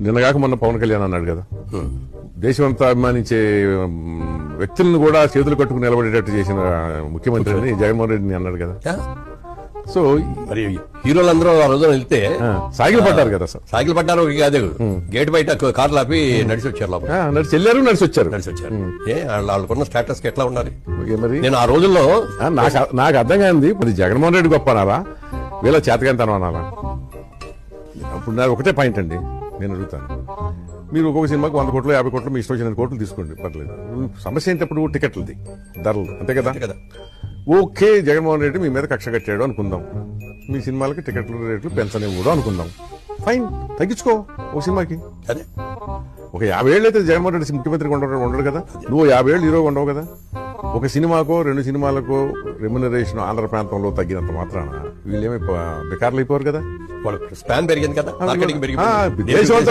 నిన్నగాక మొన్న పవన్ కళ్యాణ్ అన్నాడు కదా, దేశమంతా అభిమానించే వ్యక్తులను కూడా చేతులు కట్టుకుని నిలబడేటట్టు చేసిన ముఖ్యమంత్రి అని జగన్మోహన్ రెడ్డిని అన్నాడు కదా. సో మరి హీరోలందరూ ఆ రోజున వెళ్తే సాగిలు పడ్డారు కదా సార్. సాగిలు పడ్డారు కాదు, గేట్ బయట కార్లు ఆపి నడిచి వచ్చారు లోపల. నడిచి వెళ్ళారు, నడిచి వచ్చారు. వాళ్ళకున్న స్టేటస్ కి ఎట్లా ఉండాలి మరి నేను ఆ రోజుల్లో నాకు అర్థం కాదు. మరి జగన్మోహన్ రెడ్డి గొప్ప అనాలా, వీళ్ళ చేతకాంతనం అనాలా? అప్పుడు నాకు ఒకటే పాయింట్ అండి, నేను అడుగుతాను. మీరు ఒక్కొక్క సినిమాకి 100 కోట్లు 50 కోట్లు మీ ఇష్టం వచ్చిన కోట్లు తీసుకోండి, పర్లేదు. సమస్య ఏంటప్పుడు టికెట్లది, ధరలు, అంతే కదా. ఓకే, జగన్మోహన్ రెడ్డి మీ మీద కక్ష కట్టాడు అనుకుందాం, మీ సినిమాలకి టికెట్ల రేట్లు పెంచనివ్వడు అనుకుందాం, ఫైన్, తగ్గించుకో ఒక సినిమాకి. అదే ఒక 50 ఏళ్ళు అయితే జగన్మోహన్ రెడ్డి ముఖ్యమంత్రి ఉండడు కదా, నువ్వు 50 ఏళ్ళు హీరోగా ఉండవు కదా. ఒక సినిమాకో 2 సినిమాలకు రెమ్యునరేషన్ ఆంధ్ర ప్రాంతంలో తగ్గినంత మాత్రాన వీళ్ళేమి బికార్లు అయిపోరు కదా. వాళ్ళకి స్పాన్ పెరిగింది కదా, మార్కెటింగ్ పెరిగింది. దేశం